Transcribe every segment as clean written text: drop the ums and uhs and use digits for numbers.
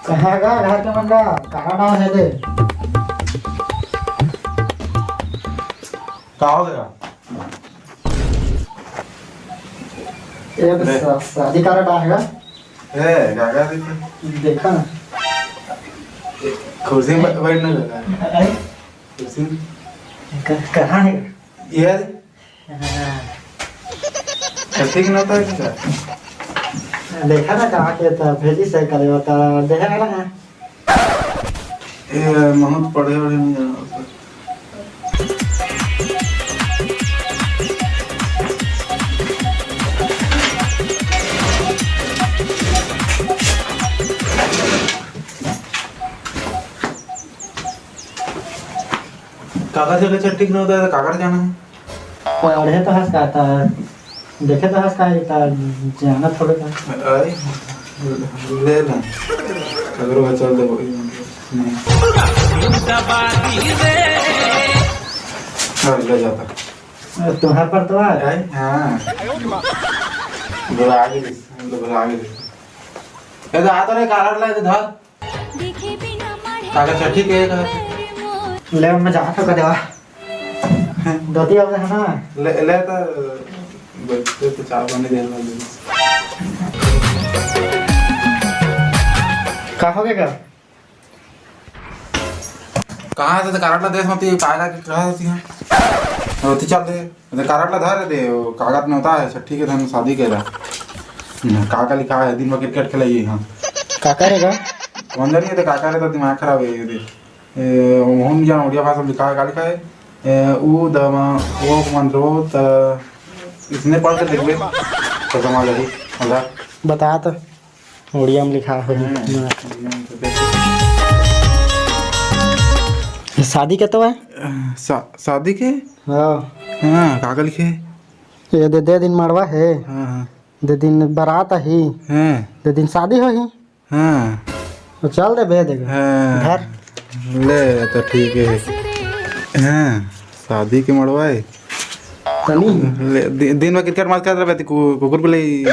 कहाँ का घर के मंडा कहाँ ना है दे कहाँ हो गया एक शादी का रहा है क्या क्या देखा ना कुर्सी में बैठने लगा है कुर्सी में कहाँ है ये ठीक नहीं होता है क्या देखा ना कहाँ के था भेजी से करे होता देखा ना ये बहुत पढ़े बड़े नहीं जाना कागज जगह ठीक नहीं होता है तो कागज जाना है पढ़े तो हंस का था देखे तो हंस का था जाना थोड़ा था अरे ले ना अगर वो चल दे नहीं ले जाता तुम्हारे पर तो आ हाँ बुला के ये तो आता रे कार ला इधर कागज ठीक है ले मैं जा तो कर देवा दोती अब है ना ले तो बच्चे तो चार पानी दे रहा कहाँ हो गया कहाँ से कागज ला दे होती कागज की कहाँ होती है होती चल दे तो कागज ला धर दे कागज में होता है छठी के धन शादी के रहा काका लिखा है दिन में क्रिकेट खेलाइए हाँ काका रहेगा कौन जानिए तो काका रे तो दिमाग खराब है ये हम जान उड़िया भाषा में लिखा है क्या लिखा है ऊ दमा वो मंत्र वो इसने पढ़ के देखबे तो समझ आई होला बता तो उड़िया में लिखा है शादी का तो है शादी के हाँ हाँ काका लिखे ये दे दिन मरवा है हाँ हाँ दे दिन बारात ही हाँ दे दिन शादी हो ही हाँ तो चल दे भेज देगा हाँ घर ले तो ठीक है हाँ शादी के मरवाए तनी दिन में क्रिकेट मैच खेल रहे थे कुकुर पे ले ये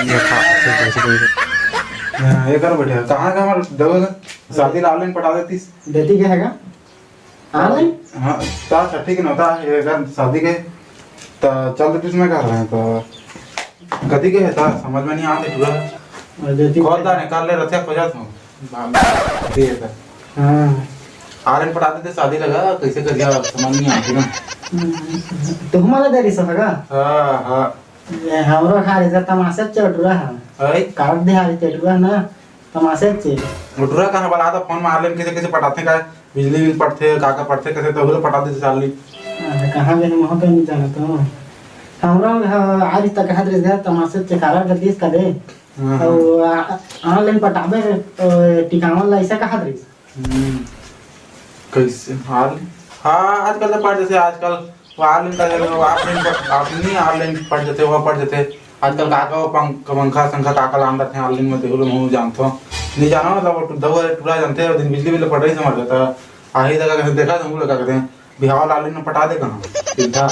कर बैठे कहाँ का हमारा दबेगा शादी ऑनलाइन पटा देती देती क्या हैगा ऑनलाइन हाँ ता छठी के नौता ये कर शादी के तो चल देती इसमें कर रहे हैं तो गति के है ता समझ में नहीं आते पूरा देती खोलता निकाल ले रथिया खोजा था दे था हाँ ऑनलाइन पटा देते शादी लगा कैसे कर दिया समझ नहीं आती ना तो हमारा देरी सब हैगा हाँ हाँ ये हमरो खाली से तमाशा चल रहा है अरे कार्ड दे हारी चल रहा ना तमाशा चल उठरा कहाँ बना था फोन में ऑनलाइन कैसे कैसे पटाते का बिजली बिल पड़ते काका पड़ते कैसे तो वो पटा देते साली कहाँ गए वहाँ पे नहीं जाना तो हमरो आज तक हाथ रे तमाशा चकारा गलती का दे और ऑनलाइन पटाबे टिकावन लाइसा का हाथ रे कैसे हाल हाँ आजकल तो पढ़ जैसे आजकल वो ऑनलाइन का ऑफलाइन ऑनलाइन पढ़ जाते वो पढ़ जाते आजकल काका वो पंखा संखा काका लान रखे ऑनलाइन में देखो मैं जानता हूँ नहीं जाना मतलब दवा पूरा जानते हैं दिन बिजली बिल पड़ रही समझ जाता आही जगह कैसे देखा तुम लोग क्या कहते हैं बिहार ऑनलाइन में पटा दे कहाँ सीधा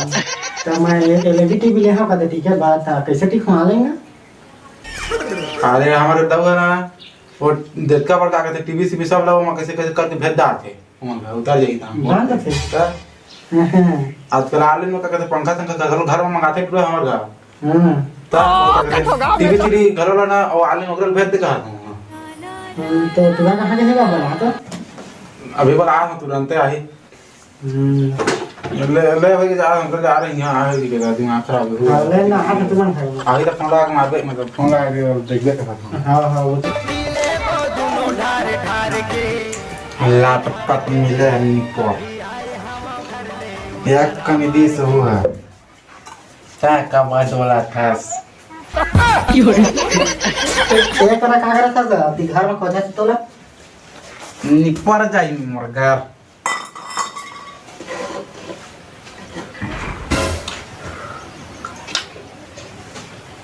तो मैं एलईडी टीवी ले हाँ ठीक है बात था कैसे ठीक मान लेंगे अरे हमारे दवा ना वो देखा पर क्या कहते टीवी सीवी सब लोग कैसे कैसे करके भेज थे उतर जाइए था आजकल ऑनलाइन में क्या कहते पंखा संखा घर में मंगाते पूरा हमारे घर टीवी सीवी घर वाला ना और ऑनलाइन वगैरह भेज दे कहा तो तुम्हारा कहाँ रहेगा बना तो अभी बार आ तुरंत आई ले भाई जा अंकल जा रहे हैं यहां आ रही है दिमाग खराब हो हां ले ना हाथ तुम खाएगा आई तो फोन लगा के मार दे मतलब फोन लगा के देख दे का हां हां वो अल्लाह पत मिले निको एक कमेडी से हुआ क्या कमाल वाला था एक करा का करा था घर में खोजा तो ला निपर जाई मगर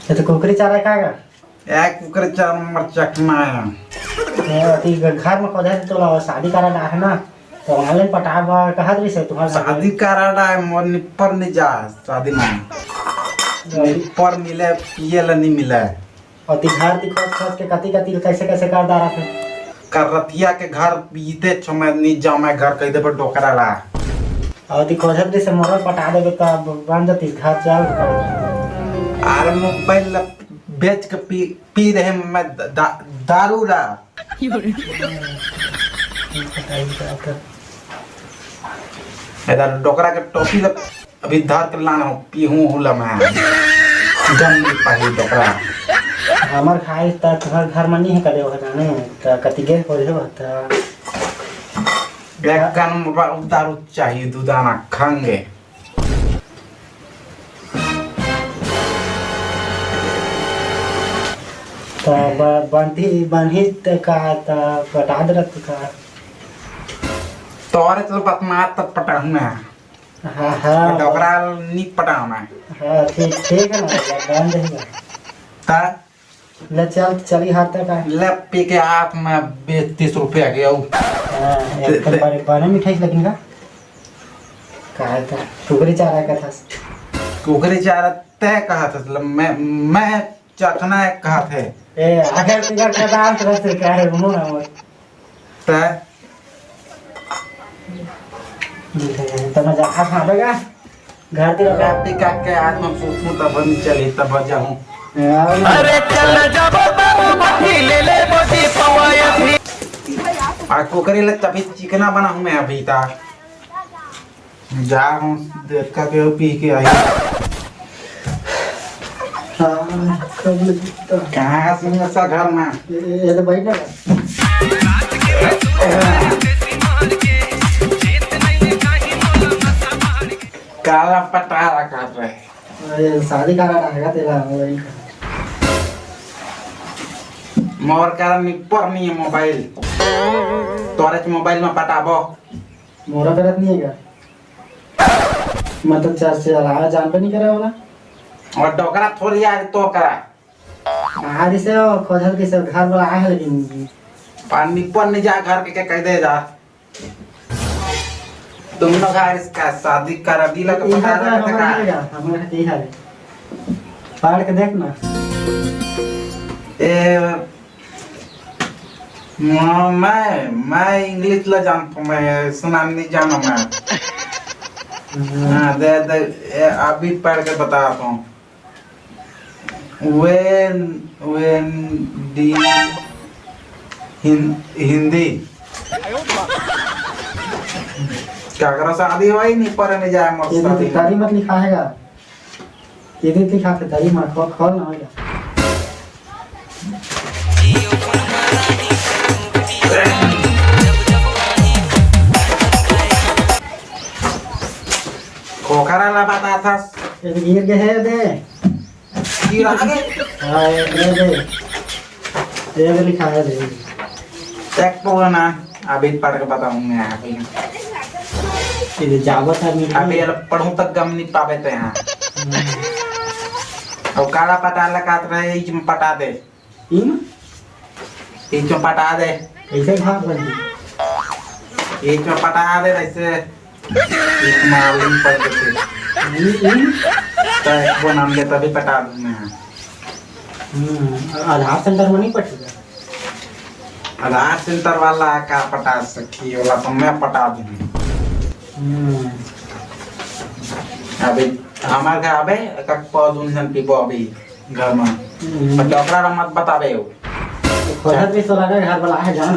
ये तो कुकरी चारा खाएगा एक कुकर चार नंबर चकना है अति घर में खोजा तो ला शादी करा ना है ना तो ऑनलाइन पटावा कहा दे से तुम्हारा शादी कराड़ा है मोर निपर नहीं जा शादी में निपर मिले पिए ला नहीं मिले और तिहार दिखा के कति कति कैसे कैसे कर डारा थे करतिया के घर बीते छ मैं नी जाऊं मैं घर कह दे पर डोकरा ला और ती कोझत दे से मोर पटा देबे त बन जती घर चल आर मोबाइल बेच के पी रहे मैं दारू ला इधर डोकरा के टोपी अभी धार के लाना पीहूं होला मैं जम पाही डोकरा हमर खाई त घर में नहीं करे हो जाने त कतिगे हो रे बता एक कन दारू चाहिए दूधाना खाएंगे त बंधी त का त पटा दरत का तोरे चल बात मार तब पटाऊं मैं हाँ डोकरा नहीं पटाऊं मैं हाँ ठीक है ना बन देगा ता ले चली हाथ तक ले पी के हाथ में 30 रुपया के आऊ एक बड़े बने मिठाई लगेगा कहा था टुकड़ी चारा का था कुकरी चारा तय कहा था मैं चखना है कहा थे ए आगे टिकट का दाम तरह से क्या है घूमो ना मत तय तो मैं जा खा देगा घर तेरा मैं पी के आज मैं सोचूं तब हम चले तब जाऊं अरे चल जब बाबू ले ले बोटी पवाया थी आ कुकरी ले तभी चिकना बना हूं मैं अभी ता जा हूं देख के पी के आई हां कब लगता कहां से ऐसा घर में ये तो बैठ ना काला पटारा काट रहे शादी करा रहेगा तेरा वही मोर कारण निपर नहीं है मोबाइल तोरे मोबाइल में पटाबो मोरा गलत नहीं है क्या मतलब चार से अलावा जान पे नहीं करे वाला और डोकरा थोड़ी यार तो करा आज से खोजल के सब घर वाला आए लेकिन पानी पर नहीं जा घर के कह दे जा तुम लोग यार इसका शादी करा दिला का पता लगा हमारा ठीक है पढ़ के देख ना ए मैं इंग्लिश ला जानता हूँ मैं सुना नहीं जाना मैं हाँ दे अभी पढ़ के बताता हूँ when दी हिंदी क्या करो शादी हो ही नहीं पर नहीं जाए ये मत तो तारी मत लिखा हैगा ये तो लिखा है तारी मत खोल ना होगा खोखरा ला बता था ये गिर गए है दे गिर आगे हां ये लिखा है दे चेक पूरा ना अभी पढ़ के बताऊंगा अभी ये जावत है अभी ये पढ़ूं तक गम नहीं पावे थे यहाँ और काला पटा लगात रहे इच में पटा दे इन इच में पटा दे कैसे भाग बंदी इच में पटा दे ऐसे इच मालिन पड़ के इन तो एक वो नाम ले तभी पटा दूंगा आधार सेंटर में नहीं पटेगा आधार सेंटर वाला का पटा सकी वाला तो मैं पटा दूंगी अभी हमारे घर अबे कक पौधुन सन पीबो अभी घर में पर डॉक्टर मत बतावे हो खोजत भी तो लगा घर वाला है जान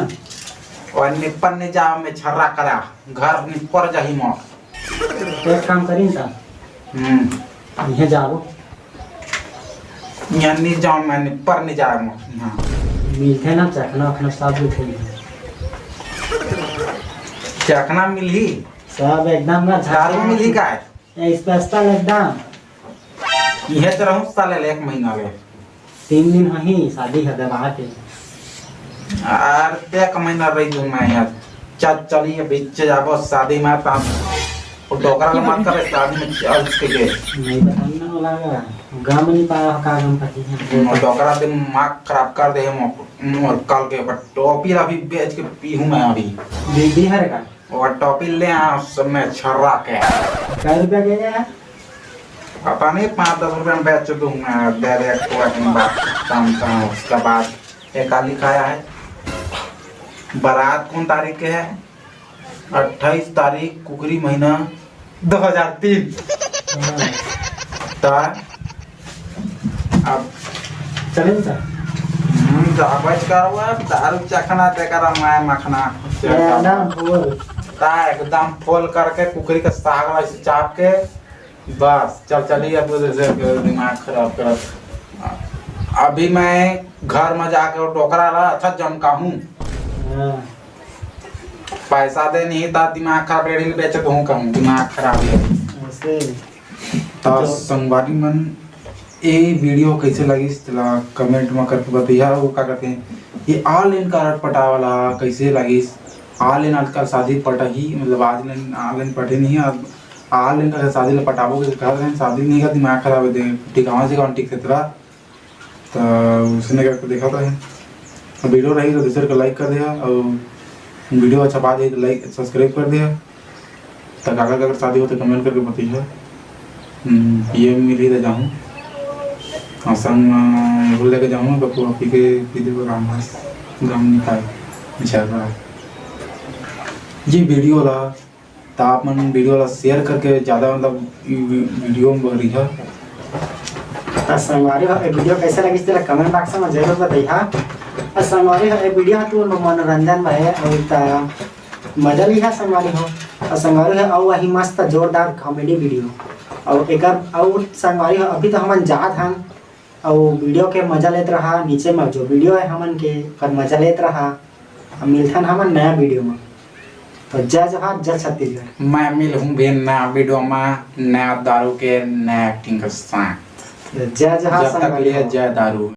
और निपर ने जाओ में छर्रा करा घर निपर जाही मोर तो एक काम करीन ता ये जाओ यहाँ नहीं जाओ मैं निपर नहीं जाओ मोर यहाँ मिलते ना चखना अपना सब मिलते चखना मिली सब एकदम ना दारू मिली का है स्पेशल एकदम यह तो रहूं साले 1 महीना ले 3 दिन वही शादी है दबा के और 1 महीना रही हूं मैं यहाँ चलिए बीच जाबो शादी में ता और डोकरा ला मत करे शादी में चल के नहीं बताना वाला गांव में नहीं पाया का गांव पति है और डोकरा दिमाग खराब कर दे हम और कल के बट टॉपी अभी बेच के पी हूं मैं अभी दीदी है का और टॉपी ले आ सब में छर्रा के क्या रुपया के गया पता नहीं 5-10 रुपए में बेच दूंगा दे दे को अपनी बात काम उसके बाद एक आली खाया है बारात कौन तारीख के है? 28 तारीख कुकरी महीना 2003। अब चले सर बच कर हुआ दारू चखना तेरा मैं मखना एकदम फुल एकदम फुल करके कुकरी का साग वैसे चाप के बस चलिए अब दिमाग खराब कर। अभी मैं घर में जाकर टोकरा रहा अच्छा जमका हूँ पैसा दे नहीं था दिमाग खराब रेडी बेचत हूँ कहूँ दिमाग खराब है ऐसे तो संगवारी मन ये वीडियो कैसे लगी चला कमेंट में करके बताइए। वो क्या कहते हैं ये ऑनलाइन कार्ड पटा वाला कैसे लगी? ऑनलाइन आजकल शादी पटा ही मतलब ऑनलाइन पटे नहीं ऑनलाइन का शादी ला पटाबो के कहा शादी नहीं का दिमाग खराब है दे टिकावा से कौन टिक तेरा तो उसने करके देखा था वीडियो रही तो दूसरे को लाइक कर दिया और वीडियो अच्छा पा दे तो लाइक सब्सक्राइब कर दिया तक अगर शादी हो तो कमेंट करके बताइए। ये मिली तो जाऊँ संग भूल लेके जाऊँगा बप्पू पी के पीते को गाम निकाल बेचारा ये वीडियो ला तो आप मन वीडियो ला शेयर करके ज़्यादा मतलब वीडियो में बढ़ी है। संगवारी हो वीडियो कैसे लगी तेरा कमेंट बॉक्स में जरूर बताइए। और संगवारी हो वीडियो तो मनोरंजन में है और मजा ली है संगवारी हो और संगवारी हो और वही मस्त जोरदार कॉमेडी वीडियो और एक और संगवारी हो अभी तो हम जात हम और वीडियो के मजा लेते रहा नीचे में जो वीडियो है हमन के पर मजा लेते रहा मिलथन हमन नया वीडियो में तो जय जोहार जय छत्तीसगढ़। मैं मिल हूँ भी नया वीडियो में नया दारू के नया एक्टिंग के साथ जय जोहार जब तक लिए जय दारू।